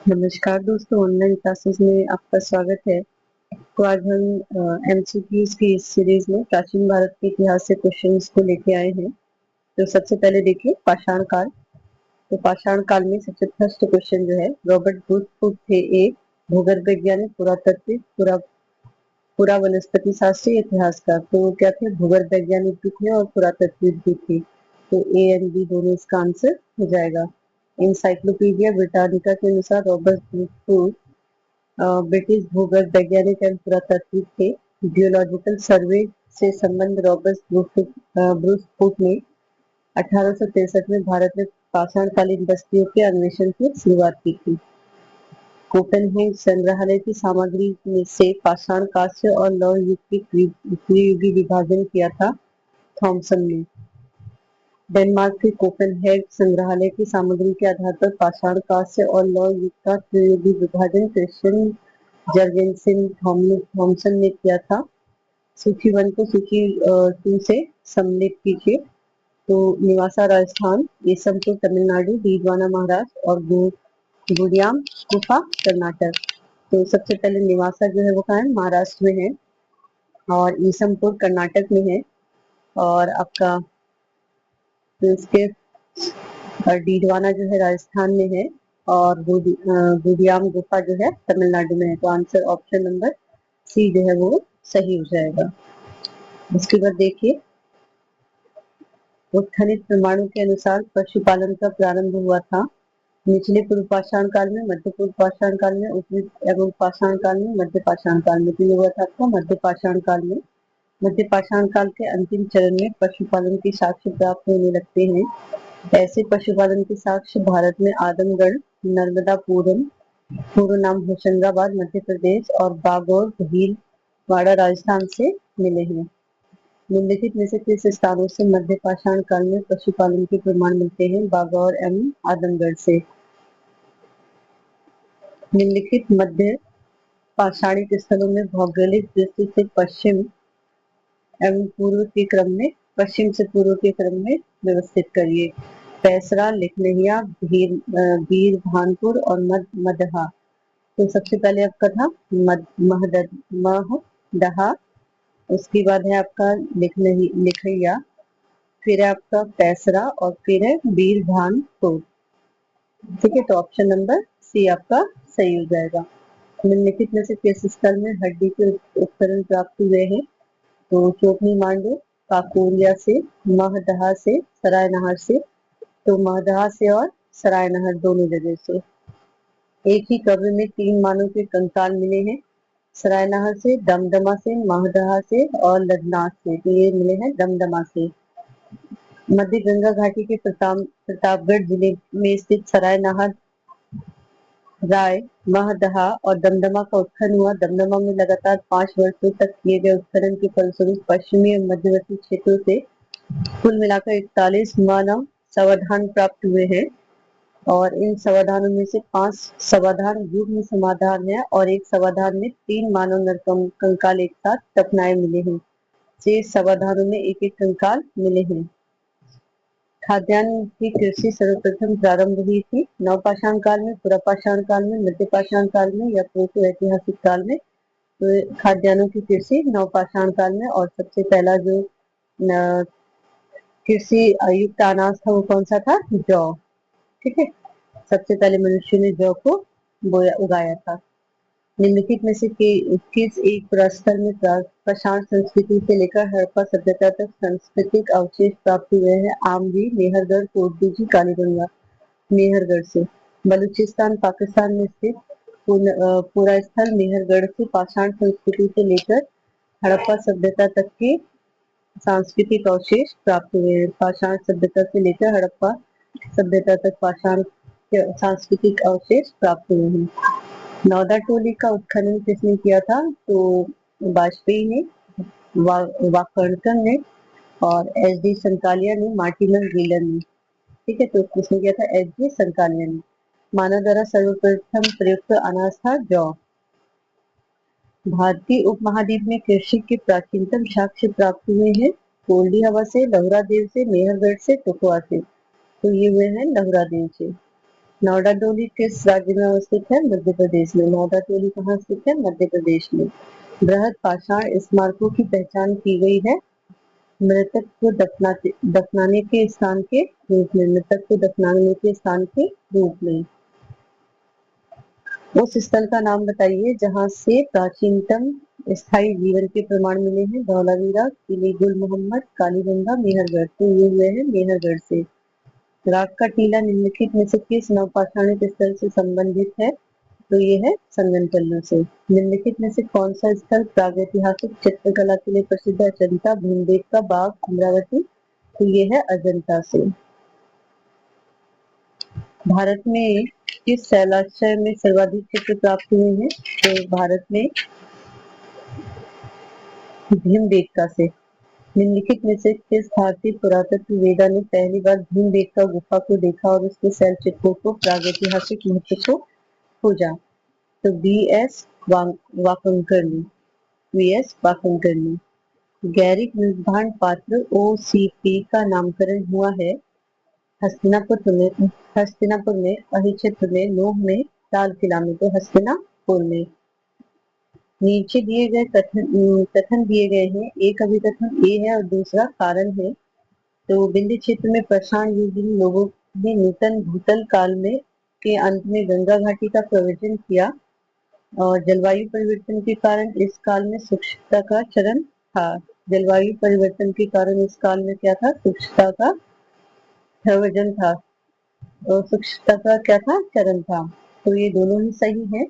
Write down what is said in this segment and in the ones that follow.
नमस्कार दोस्तों, online classes में आपका स्वागत है। तो आज हम एमसीक्यूज की इस सीरीज में प्राचीन भारत के इतिहास से क्वेश्चंस को लेके आए हैं। तो सबसे पहले देखिए पाषाण काल। तो पाषाण काल में सबसे फर्स्ट क्वेश्चन जो है, रॉबर्ट ब्रूथ थे एक भूगर्भ वैज्ञानिक, पुरातत्विक, पूरा वनस्पति शास्त्री, इतिहासकार। तो क्या थे? भूगर्भ वैज्ञानिक भी थे और पुरातत्विक भी थे। तो ए एंड बी दोनों इसका आंसर हो जाएगा। इंसाइक्लोपीडिया ब्रिटानिका के अनुसार रॉबर्ट ब्रूथ ब्रिटिश भूगर्भ वैज्ञानिक एवं पुरातात्विक थे। जियोलॉजिकल सर्वे से संबंध रॉबर्ट ब्रूथ ने 1863 में भारत में पाषाणकालीन बस्तियों के अन्वेषण की शुरुआत की थी। कोपेनहेग संग्रहालय की सामग्री में से पाषाण, कांस्य और लौह युग के त्रियुगी विभाजन किया था थॉमसन ने। डेनमार्क के कोपेनहेग संग्रहालय की सामग्री के आधार पर पाषाण, कांस्य और लौह युग का त्रियुगी विभाजन क्रिश्चियन जर्गेनसेन थॉमसन ने किया था। सूची 1 को सूची 2 से सम्मिलित कीजिए। तो निवासा राजस्थान, ईसमपुर तमिलनाडु, डीडवाना महाराष्ट्र और गुड़ियाम गुफा कर्नाटक। तो सबसे पहले निवासा जो है वो कहाँ है? महाराष्ट्र में है। और ईसमपुर कर्नाटक में है। और आपका तो इसके डीडवाना जो है राजस्थान में है। और गुड़ियाम गुफा जो है तमिलनाडु में है। तो आंसर ऑप्शन नंबर सी जो है वो सही हो जाएगा। उसके बाद देखिए, उत्खनित प्रमाणों के अनुसार पशुपालन का प्रारंभ हुआ था निचले पूर्व पाषाण काल में, मध्य पूर्व पाषाण काल में, उत्तरी एवं पाषाण काल में, मध्य पाषाण काल में। तो ये हुआ था आपका मध्य पाषाण काल में। मध्य पाषाण काल के अंतिम चरण में पशुपालन के साक्ष्य प्राप्त होने लगते हैं। ऐसे पशुपालन के साक्ष्य भारत में आदमगढ़, नर्मदापुरम, पूर्व नाम होशंगाबाद मध्य प्रदेश, और बागौर भीलवाड़ा राजस्थान से मिले हैं। निम्नलिखित में से किस स्थानों से मध्य पाषाण काल में पशुपालन के प्रमाण मिलते हैं? बागौर एवं आदमगढ़ से। निम्नलिखित मध्य पाषाणिक स्थलों में भौगोलिक दृष्टि से पश्चिम एवं पूर्व के क्रम में, पश्चिम से पूर्व के क्रम में व्यवस्थित करिए। पैसरा, लिखनहिया, बीर भानपुर और मदहा। तो सबसे पहले आपका था महदहा। उसके बाद है आपका लिखैया, फिर है आपका पैसरा और फिर है बीर भानपुर। ठीक है, तो ऑप्शन नंबर सी आपका सही हो जाएगा। निम्नलिखित में से किस स्थल में हड्डी के उपकरण प्राप्त हुए हैं? तो चोपनी मांडू, काकोरिया से, महदहा से, सरायनहर से। तो महदहा से और सरायनहर दोनों जगह से। एक ही कब्र में 3 मानव के कंकाल मिले हैं। सरायनहर से, दमदमा से, महदहा से और लदनाथ से। तो ये मिले हैं दमदमा से। मध्य गंगा घाटी के प्रतापगढ़ जिले में स्थित सरायनहर, राय, महदहा और दमदमा का उत्खनन हुआ। दमदमा में लगातार 5 वर्षों तक किए गए उत्खनन के फलस्वरूप पश्चिमी और मध्यवर्ती क्षेत्रों से कुल मिलाकर 41 मानव समाधान प्राप्त हुए हैं। और इन समाधानों में से 5 समाधान युग्म समाधान है और एक समाधान में 3 मानव कंकाल एक साथ दफनाए मिले हैं। 6 समाधानों में एक एक कंकाल मिले हैं। खाद्यान्न की कृषि सर्वप्रथम प्रारंभ हुई थी नवपाषाण काल में, पुरापाषाण काल में, मध्य पाषाण काल में या प्रोटो ऐतिहासिक काल में? तो खाद्यान्नों की कृषि नवपाषाण काल में। और सबसे पहला जो कृषि युक्त अनाज था वो कौन सा था? जौ। ठीक है, सबसे पहले मनुष्य ने जौ को उगाया था। निम्नलिखित में से किस एक प्रस्थल में पाषाण संस्कृति से लेकर हड़प्पा सभ्यता तक सांस्कृतिक अवशेष प्राप्त हुए हैं? आमली, मेहरगढ़, कोटदीजी, कालीगंगा। मेहरगढ़ से। बलूचिस्तान पाकिस्तान में स्थित पूरा स्थल मेहरगढ़ से पाषाण संस्कृति से लेकर हड़प्पा सभ्यता तक के सांस्कृतिक अवशेष प्राप्त हुए हैं। पाषाण सभ्यता से लेकर हड़प्पा सभ्यता तक पाषाण के सांस्कृतिक अवशेष प्राप्त हुए हैं। नौदा टोली का उत्खनन किसने किया था? तो वाजपेयी ने, वाकणकर ने और एच डी संकालिया ने, मार्टिनल व्हीलर ने। ठीक है, तो किसने किया था? एच डी संकालिया ने। मानव द्वारा सर्वप्रथम प्रयुक्त अनाज था जौ। भारतीय उपमहाद्वीप में कृषि के प्राचीनतम साक्ष्य प्राप्त हुए हैं कोल्डी हवा से, लहुरा देव से, मेहरगढ़ से, टुकवा से। तो ये हुए हैं लहुरा देव से। नौडाडोली किस राज्य में अवस्थित है? मध्य प्रदेश में। नौडाडोली कहाँ स्थित है? मध्य प्रदेश में। बृहद पाषाण स्मारकों की पहचान की गई है मृतक को दफनाने के स्थान के रूप में। मृतक को दफनाने के स्थान के रूप में। उस स्थल का नाम बताइए जहाँ से प्राचीनतम स्थायी जीवन के प्रमाण मिले हैं। धौलावीरा, किले गुल मोहम्मद, कालीगंगा, मेहरगढ़। तो ये हुए हैं मेहरगढ़ से। राग का टीला निम्नलिखित में से किस नवपाषाणिक स्थल से संबंधित है? तो ये है संगनकल्लू से। निम्नलिखित में से कौन सा स्थल प्रागैतिहासिक चित्रकला के लिए प्रसिद्ध है? अजंता, भीमबेटका, बाघ, अमरावती। तो ये है अजंता से। भारत में किस शैलाश्रय में सर्वाधिक चित्र प्राप्त हुए हैं? तो भारत में भीमबेटका से। निम्नलिखित में से किस भारतीय पुरातत्व वेदा ने पहली बार भीमबेटका गुफा को देखा और उसके शैल चित्रों को प्रागैतिहासिक महत्व को खोजा? तो वी एस वाकंकर ने। गैरिक निर्भाण पात्र ओसीपी का नामकरण हुआ है हस्तिनापुर में, अहिक्षेत्र में, नोह में, लाल किला में। तो हस्तिनापुर में। नीचे दिए गए कथन दिए गए हैं। एक अभिकथन ए है और दूसरा कारण है। तो विंध्य क्षेत्र में पाषाण युगीन लोगों ने नूतन भूतल काल में के अंत में गंगा घाटी का प्रवचन किया और जलवायु परिवर्तन के कारण इस काल में शुष्कता का चरण था। जलवायु परिवर्तन के कारण इस काल में क्या था? शुष्कता का प्रवचन था और शुष्कता का क्या था? चरण था। तो ये दोनों ही सही है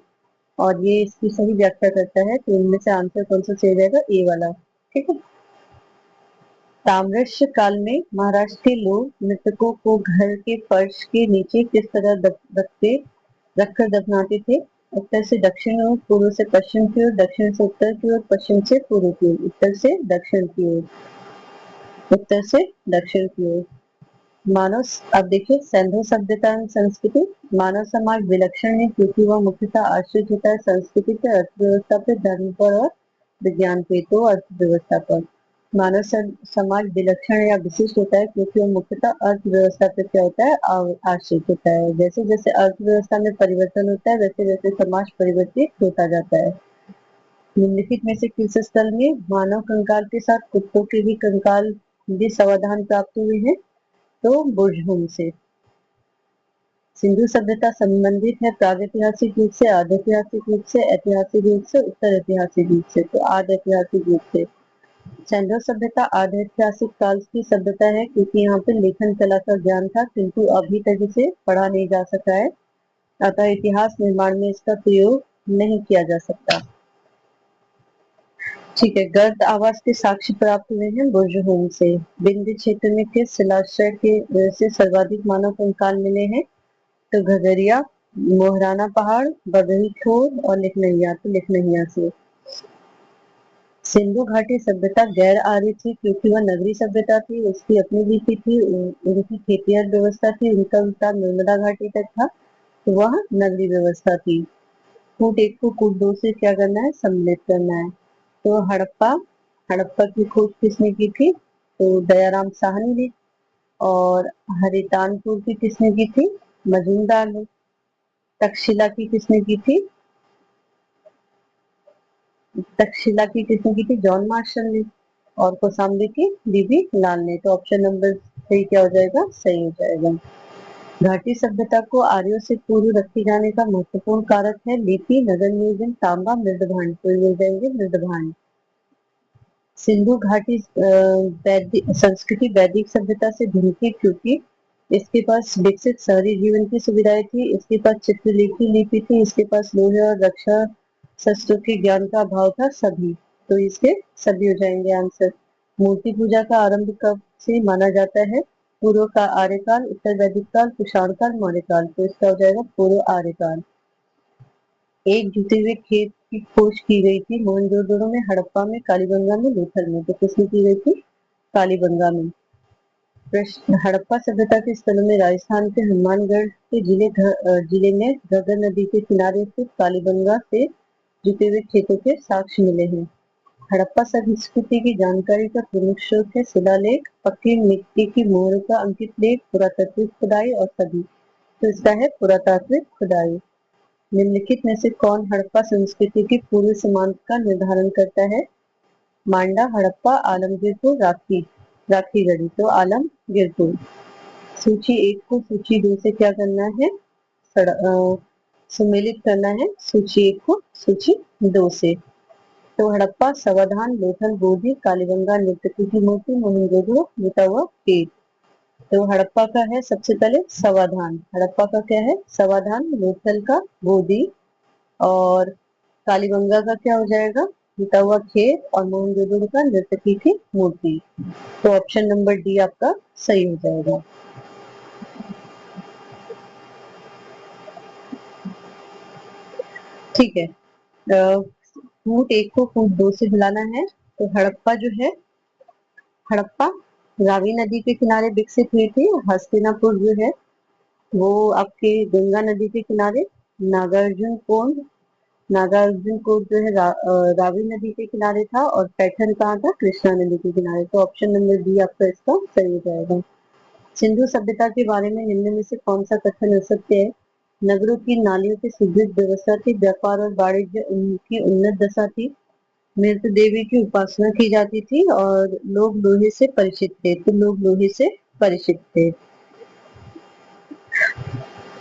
और ये इसकी सही व्याख्या करता है। तो इनमें से आंसर कौन सा सही रहेगा? ए वाला। ठीक है। ताम्रस्य काल में महाराष्ट्र के लोग मृतकों को घर के फर्श के नीचे किस तरह रखकर दफनाते थे? उत्तर से दक्षिण ओर, पूर्व से पश्चिम की ओर, दक्षिण से उत्तर की ओर, पश्चिम से पूर्व की ओर। उत्तर से दक्षिण की ओर। उत्तर से दक्षिण की ओर। मानव अब देखिए सैंधव सभ्यता एवं संस्कृति। मानव समाज विलक्षण है क्योंकि वह मुख्यतः आश्रित होता है संस्कृति पे, अर्थव्यवस्था पे, धर्म पर और विज्ञान पे। तो अर्थव्यवस्था पर। मानव समाज विलक्षण या विशिष्ट होता है क्योंकि वह मुख्यतः अर्थव्यवस्था पे क्या होता है? आश्रित होता है। जैसे जैसे अर्थव्यवस्था में परिवर्तन होता है वैसे वैसे समाज परिवर्तित होता जाता है। निम्नलिखित में से किस स्थल में मानव कंकाल के साथ कुत्तों के भी कंकाल भी समाधान प्राप्त हुए हैं? तो बुर्जहुम से। सिंधु सभ्यता संबंधित है प्रागैतिहासिक युग से, आद्य ऐतिहासिक युग से, ऐतिहासिक युग से, उत्तर ऐतिहासिक युग से। तो आद्य ऐतिहासिक युग से। सैंधव सभ्यता आद्य ऐतिहासिक काल की सभ्यता है क्योंकि यहाँ पे लेखन कला का ज्ञान था किंतु अभी तक इसे पढ़ा नहीं जा सका है, अतः इतिहास निर्माण में इसका प्रयोग नहीं किया जा सकता। ठीक है। गर्द आवास के साक्ष्य प्राप्त हुए हैं बुर्जहुम से। विंध्य क्षेत्र में किस शिलाश्रय के से सर्वाधिक मानव कंकाल मिले हैं? तो घगरिया, मोहराना पहाड़, बगही खोर और लिखनहिया। तो लिखनहिया से। सिंधु घाटी सभ्यता गैर आर्य थी क्योंकि वह नगरी सभ्यता थी, उसकी अपनी लिपि थी, उनकी खेतिहर व्यवस्था थी, उनका विस्तार नर्मदा घाटी तक था, तो वह नगरी व्यवस्था थी। कूट एक को कूट दो से क्या करना है? सम्मिलित करना है। तो हड़प्पा की खोज किसने की थी? तो दयाराम साहनी ने। और हरितानपुर की किसने की थी? मजूमदार ने। तक्षशिला की किसने की थी? जॉन मार्शल ने। और कौशाम्बी की बीबी लाल ने। तो ऑप्शन नंबर सही क्या हो जाएगा? सही हो जाएगा। घाटी सभ्यता को आर्यों से पूर्व रखे जाने का महत्वपूर्ण कारक है लिपि, नगर नियोजन, तांबा, मृदभांड। तो ये हो जाएंगे मृदभांड। सिंधु घाटी संस्कृति वैदिक सभ्यता से भिन्न थी क्योंकि इसके पास विकसित शहरी जीवन की सुविधाएं थी, इसके पास चित्रलिपि लिपि थी, इसके पास लोहे और रक्षा शस्त्रों के ज्ञान का अभाव था। सभी। तो इसके सभी हो जाएंगे आंसर। मूर्ति पूजा का आरंभ कब से माना जाता है? पूर्व का आर्यकाल, उत्तर वैदिक काल, कुषाण काल, मौर्य काल। तो इसका हो जाएगा पूर्व आर्यकाल। एक जुटे हुए खेत की खोज की गई थी मोहनजोदड़ो में, हड़प्पा में, कालीबंगा में, लोथल में। तो किसमें की गई थी? कालीबंगा में। प्रश्न। हड़प्पा सभ्यता के स्थलों में राजस्थान के हनुमानगढ़ के जिले में घग्गर नदी के किनारे स्थित कालीबंगा से जुटे हुए खेतों के साक्ष्य मिले हैं। हड़प्पा संस्कृति की जानकारी का प्रमुख स्रोत है शिलालेख, पक्की मिट्टी की मोहरों का अंकित लेख, पुरातत्विक खुदाई और सभी। तो इसका है पुरातात्विक खुदाई। निम्नलिखित में से कौन हड़प्पा संस्कृति की पूर्व सीमांत का निर्धारण करता है? मांडा, हड़प्पा, आलमगीरपुर, राखीगढ़ी। तो आलमगीरपुर। सूची 1 को सूची 2 से क्या करना है? सुमेलित करना है सूची 1 को सूची 2 से। तो हड़प्पा, सावधान, लोथल, बोधि, कालीबंगा नृत्यकी की मूर्ति, मोहनजोदड़ो, मिटा हुआ पेड़। तो हड़प्पा का है सबसे पहले सावधान। हड़प्पा का क्या है? सावधान। लोथल का बोधि, और कालीबंगा का क्या हो जाएगा? मिटा हुआ खेत, और मोहनजोदड़ो का नर्तकी की मूर्ति। तो ऑप्शन नंबर डी आपका सही हो जाएगा। ठीक है, फूट 1 को फूट 2 से मिलाना है। तो हड़प्पा जो है, हड़प्पा रावी नदी के किनारे विकसित हुई थी। हस्तिनापुर जो है वो आपके गंगा नदी के किनारे। नागार्जुन कोंड, नागार्जुन कोट जो है रावी नदी के किनारे था। और पैठन कहाँ था? कृष्णा नदी के किनारे। तो ऑप्शन नंबर डी आपका इसका सही हो जाएगा। सिंधु सभ्यता के बारे में निम्न में से कौन सा कथन असत्य है? नगरों की नालियों की सुदृढ़ व्यवस्था थी, व्यापार और वाणिज्य उनकी उन्नत दशा थी, मृत देवी की उपासना की जाती थी, और लोग लोहे से परिचित थे। तो लोग लोहे से परिचित थे।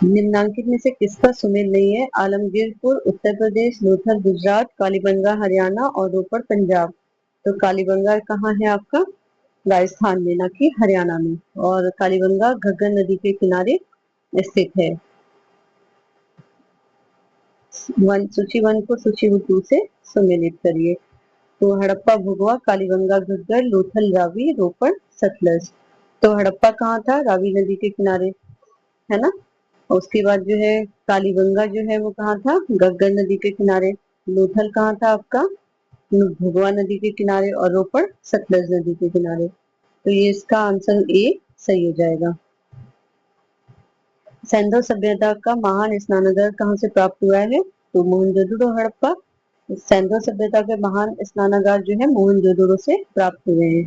निम्नांकित में से किसका सुमेल नहीं है? आलमगीरपुर उत्तर प्रदेश, लोथल गुजरात, कालीबंगा हरियाणा, और रोपड़ पंजाब। तो कालीबंगा कहाँ है आपका? राजस्थान में, ना कि हरियाणा में। और कालीबंगा घग्गर नदी के किनारे स्थित है। सूची 1 को सूची 2 से सम्मिलित करिए। तो हड़प्पा, भुगवा, कालीबंगा घग्गर, लोथल रावी, रोपड़ सतलज। तो हड़प्पा कहाँ था? रावी नदी के किनारे, है ना। उसके बाद जो है कालीबंगा जो है वो कहाँ था? घग्गर नदी के किनारे। लोथल कहाँ था आपका? भगवा नदी के किनारे। और रोपड़ सतलज नदी के किनारे। तो ये इसका आंसर ए सही हो जाएगा। सैंधव सभ्यता का महान स्नानागार कहाँ से प्राप्त हुआ है? तो मोहनजोदड़ो, हड़प्पा। सैंधव सभ्यता के महान स्नानागार जो है मोहनजोदड़ो से प्राप्त हुए हैं।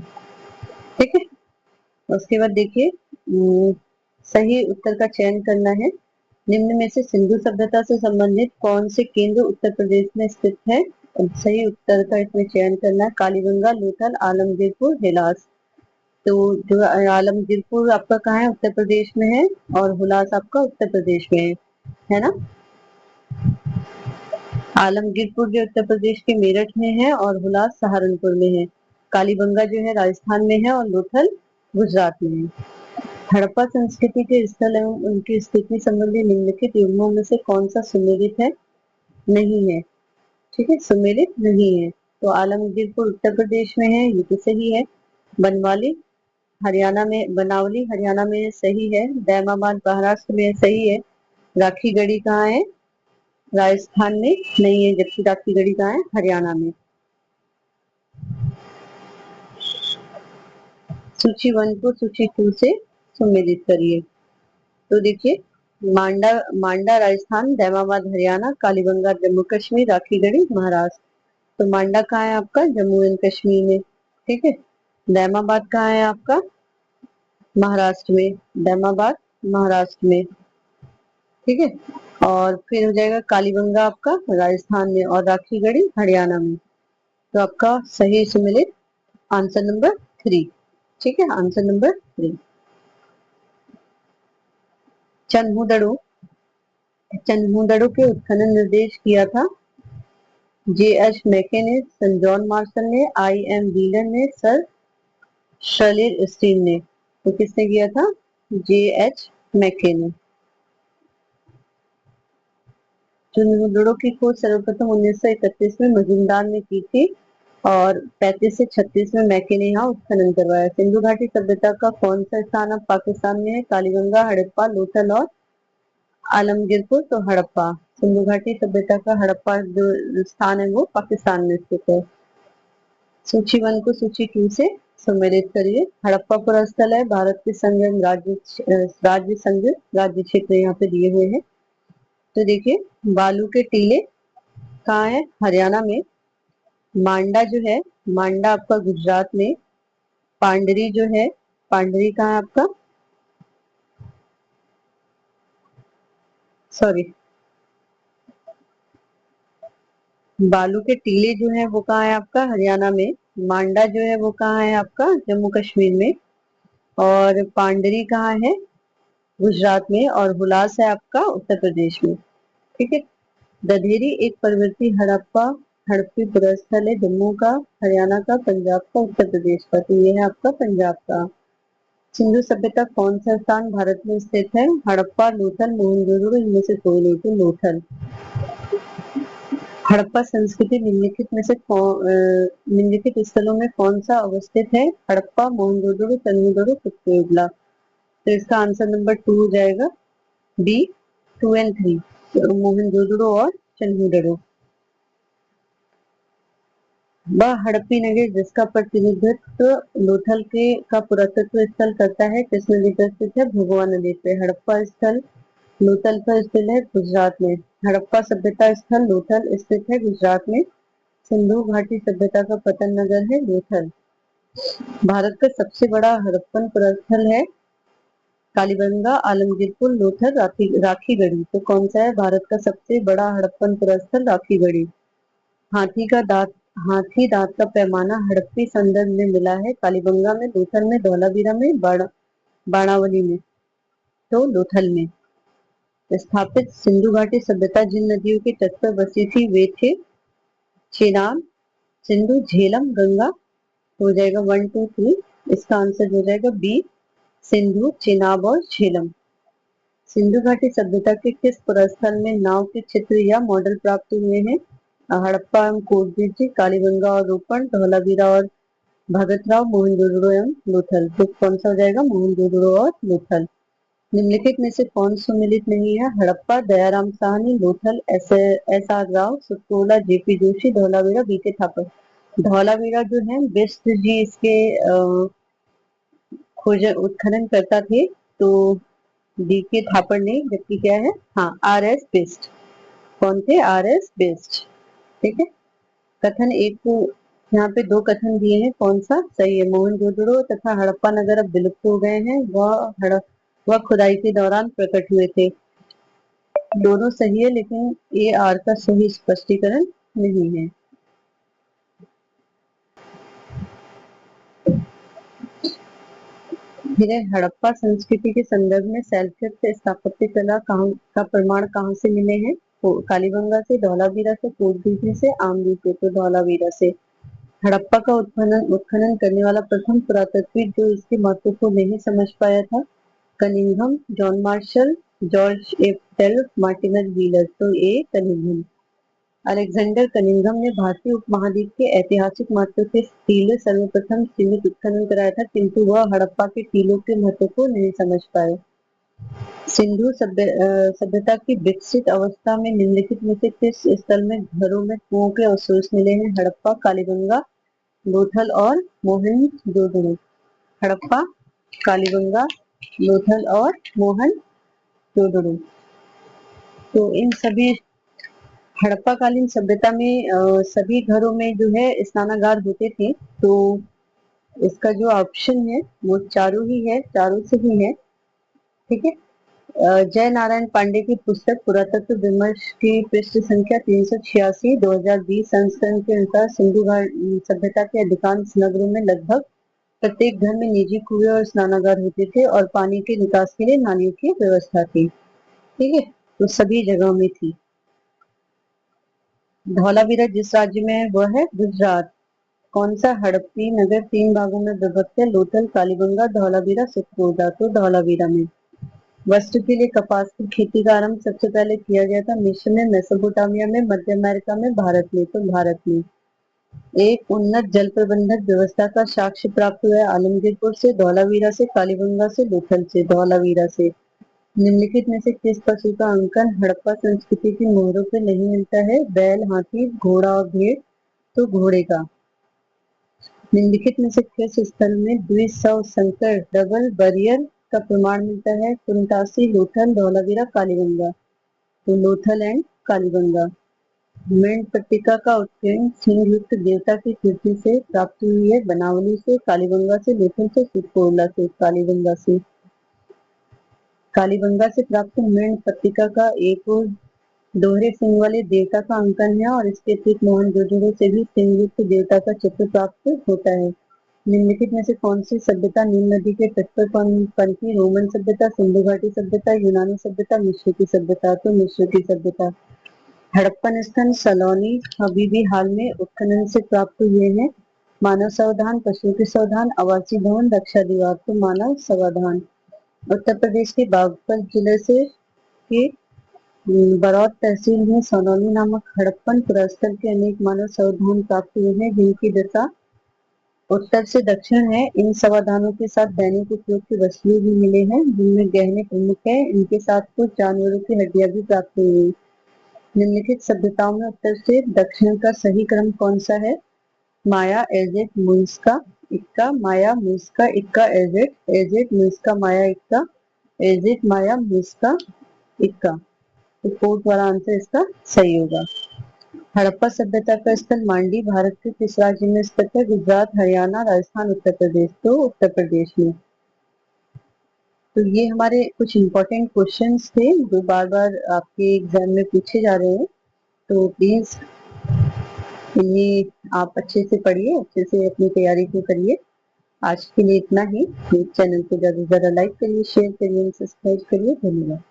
ठीक है, उसके बाद देखिए सही उत्तर का चयन करना है। निम्न में से सिंधु सभ्यता से संबंधित कौन से केंद्र उत्तर प्रदेश में स्थित है? सही उत्तर का इसमें चयन करना है। कालीबंगा, लोथल, आलमगीरपुर, हिलास। तो जो आलमगीरपुर आपका कहाँ है? उत्तर प्रदेश में है। और हुलास आपका उत्तर प्रदेश में है ना। आलमगीरपुर जो उत्तर प्रदेश के मेरठ में है, और हुलास सहारनपुर में है। कालीबंगा जो है राजस्थान में है, और लोथल गुजरात में है। हड़प्पा संस्कृति के स्थल एवं उनकी स्थिति संबंधी निम्नलिखित युग्मों में से कौन सा सुमेलित है? नहीं है। ठीक है, सुमेलित नहीं है। तो आलमगीरपुर उत्तर प्रदेश में है, ये तो सही है। बनवाली हरियाणा में, बनावली हरियाणा में सही है। दैमाबाद महाराष्ट्र में सही है। राखीगढ़ी कहाँ है? राजस्थान में नहीं है, जबकि राखीगढ़ी कहाँ है? हरियाणा में। सूची 1 को सूची 2 से सम्मिलित करिए। तो देखिए मांडा, मांडा राजस्थान, दैमाबाद हरियाणा, कालीबंगा जम्मू कश्मीर, राखीगढ़ी महाराष्ट्र। तो मांडा कहाँ है आपका? जम्मू एंड कश्मीर में। ठीक है, दैमाबाद कहाँ है आपका? महाराष्ट्र में। दैमाबाद महाराष्ट्र में। ठीक है, और फिर हो जाएगा कालीबंगा आपका राजस्थान में, और राखीगढ़ी हरियाणा में। तो आपका सही सुमेलित आंसर नंबर 3। ठीक है, आंसर नंबर 3। चन्हुदड़ो, चन्हुदड़ो के उत्खनन निर्देश किया था जे.एच. मैके ने, सन जॉन मार्शल ने, आई.एम. व्हीलर ने, सर शर्लिल स्टील ने। तो किसने किया था? जे.एच. मैके ने। चन्हुदड़ो की खोज सर्वप्रथम 1931 में मजूमदार ने की थी, और 35 से 36 में मैके ने यहाँ उत्खनन करवाया। सिंधु घाटी सभ्यता का कौन सा स्थान अब पाकिस्तान में है? कालीबंगा, हड़प्पा, लोथल, और आलमगीरपुर। तो हड़प्पा। सिंधु घाटी सभ्यता का हड़प्पा जो स्थान है वो पाकिस्तान में स्थित है। सूची 1 को सूची 2 से सम्मिलित करिए। हड़प्पा पूरा स्थल है, भारत के संघ राज्य संघ राज्य क्षेत्र यहाँ पे दिए हुए हैं। तो देखिए बालू के टीले कहाँ है? हरियाणा में। मांडा जो है, मांडा आपका गुजरात में। पांडरी जो है, पांडरी कहाँ है आपका? सॉरी, बालू के टीले जो है वो कहाँ है आपका, हरियाणा में। मांडा जो है वो कहाँ है आपका, जम्मू कश्मीर में। और पांडरी कहाँ है, गुजरात में। और हुलास है आपका उत्तर प्रदेश में। ठीक है। दधेरी एक पर्वतीय हड़प्पा हड़प्पी पुरस्थल है, जम्मू का, हरियाणा का, पंजाब का, उत्तर प्रदेश का। तो ये है आपका पंजाब का। सिंधु सभ्यता कौन सा स्थान भारत में स्थित है, हड़प्पा, लोथल, मोहनजोदड़ो, इनमें से कोई नहीं। तो लोथल। हड़प्पा संस्कृति निम्नलिखित स्थलों में कौन सा अवस्थित है, हड़प्पा, मोहनजोदड़ो, चंदीगढ़, कुत्तेगला। तो इसका आंसर नंबर 2 हो जाएगा, बी, 2 एंड 3, मोहनजोदड़ो और चंदीगढ़। वह हड़प्पी नगर जिसका प्रतिनिधित्व लोथल के का पुरातत्व स्थल करता है, किस नदी पर स्थित है, भगवा नदी पे। हड़प्पा स्थल लोथल पर स्थित है, गुजरात में। हड़प्पा सभ्यता स्थल लोथल स्थित है, गुजरात में। सिंधु घाटी सभ्यता का पतन नगर है लोथल। भारत का सबसे बड़ा हड़प्पन पुरास्थल है कालीबंगा, आलमगीरपुर, लोथल, राखीगढ़ी। तो कौन सा है भारत का सबसे बड़ा हड़प्पन पुरास्थल, राखीगढ़ी। हाथी का दांत हाथी दांत का पैमाना हड़प्पी संदर्भ में मिला है, कालीबंगा में, लोथल में, धौलावीरा में, बाणावली में। तो लोथल में। स्थापित सिंधु घाटी सभ्यता जिन नदियों के तट पर बसी थी वे थे चेनाब, सिंधु, झेलम, गंगा। हो जाएगा 1 2 3। इसका आंसर हो जाएगा बी, सिंधु, चेनाब और झेलम। सिंधु घाटी सभ्यता के किस पुरस्थल में नाव के चित्र या मॉडल प्राप्त हुए हैं, हड़प्पा एवं कोटबीजी, कालीबंगा और रोपण, धौलावीरा और भगतराव, मोहनजोदड़ो एवं लोथल। तो कौन सा हो जाएगा, मोहनजोदड़ो और लोथल। निम्नलिखित में से कौन सुमेलित नहीं है, हड़प्पा, दयाराम साहनी, लोथल, एस आर राव, सुटोला, जेपी जोशी, धौलावीरा, बीके थापर। धौलावीरा जो है बिष्ट जी इसके खोज उत्खनन करता थे, तो बीके थापर ने, जबकि क्या है, हाँ, आर एस बिष्ट। कौन थे, आर एस बिष्ट। ठीक है। कथन एक को, यहाँ पे दो कथन दिए हैं, कौन सा सही है, मोहनजोदड़ो तथा हड़प्पा नगर अब विलुप्त हो गए हैं, वह खुदाई के दौरान प्रकट हुए थे। दोनों सही है, लेकिन ए आर का सही स्पष्टीकरण नहीं है। फिर है, हड़प्पा संस्कृति के संदर्भ में शैलकृत स्थापत्य कला का प्रमाण कहाँ से मिले हैं, कालीबंगा से, धौलावीरा से, कोटबीजी से, आमली से। तो धौलावीरा से। हड़प्पा का उत्खनन उत्खनन करने वाला प्रथम पुरातत्वविद जो इसके महत्व को नहीं समझ पाया था, कनिंघम, जॉन मार्शल, जॉर्ज एफेल, मार्टिनर व्हीलर। तो ए कनिंघम। अलेक्जेंडर कनिंघम ने भारतीय उपमहाद्वीप के ऐतिहासिक महत्व के टीले सर्वप्रथम सीमित उत्खनन कराया था, किंतु वह हड़प्पा के टीलों के महत्व को नहीं समझ पाए। सिंधु सभ्यता की विकसित अवस्था में निम्नलिखित में से किस स्थल में घरों में कुओं के अवशेष मिले हैं, हड़प्पा, कालीबंगा, लोथल और मोहनजोदड़ो। हड़प्पा, कालीबंगा, लोथल और मोहनजोदड़ो। तो इन सभी हड़प्पा कालीन सभ्यता में सभी घरों में जो है स्नानागार होते थे। तो इसका जो ऑप्शन है वो चारों ही है, चारों से ही है। ठीक है। जय नारायण पांडे की पुस्तक पुरातत्व विमर्श की पृष्ठ संख्या 386 2020 संस्करण के अनुसार सिंधु सभ्यता के अधिकांश नगरों में लगभग प्रत्येक घर में निजी कुएं और स्नानागार होते थे और पानी के निकास के लिए नालियों की व्यवस्था थी। ठीक है। तो सभी जगहों में थी। धौलावीरा जिस राज्य में है वह है गुजरात। कौन सा हड़प्पी नगर 3 भागों में विभक्त है, लोथल, कालीबंगा, धौलावीरा, सुखोदा। तो धौलावीरा में। वस्त्र के लिए कपास की खेती का आरंभ सबसे पहले किया गया था मिस्र में, मेसोपोटामिया में, मध्य अमेरिका में, भारत में। तो भारत में। एक उन्नत जल प्रबंधक व्यवस्था का साक्ष्य प्राप्त हुआ है आलमगीरपुर से, धौलावीरा से, कालीबंगा से, लोथल से। धौलावीरा से। निम्नलिखित में से किस पशु का अंकन हड़प्पा संस्कृति की मोहरों पर नहीं मिलता है, बैल, हाथी, घोड़ा और भेड़। तो घोड़े का। निम्नलिखित में से किस स्थल में द्विसव संकर डबल बैरियर का प्रमाण मिलता है, कुंटासी, लोथल, धौलावीरा, कालीबंगा। तो लोथल एंड कालीबंगा। मेण पट्टिका का उत्कीर्ण सिंह युक्त देवता की कीर्ति से प्राप्त हुई है, बनावली से, कालीबंगा से, लोथल से, सुखोला से। कालीबंगा से। कालीबंगा से प्राप्त मृण पत्रिका का एक और दोहरे सिंह वाले देवता का अंकन है और इसके अतिरिक्त मोहनजोदड़ो से भी सिंह युक्त देवता का चित्र प्राप्त होता है। निम्नलिखित में से कौन सी सभ्यता नील नदी के तट पर पनपी? रोमन सभ्यता, सिंधु घाटी सभ्यता, यूनानी सभ्यता, मिस्र की सभ्यता। तो मिस्र की सभ्यता। हड़प्पन स्थल सलोनी अभी भी हाल में उत्खनन से प्राप्त हुए हैं। मानव समाधान, पशुओं के समाधान, आवासीय भवन, रक्षा दीवार। तो मानव समाधान। उत्तर प्रदेश के बागपत जिले से के बरौत तहसील में सोनौली नामक हड़प्पन पुरास्थल के अनेक मानव समाधान प्राप्त हुए हैं जिनकी दशा उत्तर से दक्षिण है। इन समाधानों के साथ दैनिक उपयोग की वस्तुएं भी मिले हैं जिनमें गहने प्रमुख है। इनके साथ कुछ जानवरों की हड्डियां भी प्राप्त हुई। निम्नलिखित सभ्यताओं में उत्तर से दक्षिण का सही क्रम कौन सा है? माया, एजेट, मुइज्का, इक्का, माया, मुइज्का, इक्का, एजेट, एजेट, मुइज्का, माया, इक्का, एजेट, माया, मुइज्का, इक्का। तो फोर्थ वाला आंसर इसका सही होगा। हड़प्पा सभ्यता का स्थल मांडी भारत के किस राज्य में स्थित है? गुजरात, हरियाणा, राजस्थान, उत्तर प्रदेश। तो उत्तर प्रदेश में। तो ये हमारे कुछ इम्पोर्टेंट क्वेश्चंस थे जो बार बार आपके एग्जाम में पूछे जा रहे हैं। तो प्लीज इन्हें आप अच्छे से पढ़िए, अच्छे से अपनी तैयारी को करिए। आज के लिए इतना ही। चैनल को ज्यादा से ज्यादा लाइक करिए, शेयर करिए, सब्सक्राइब करिए। धन्यवाद।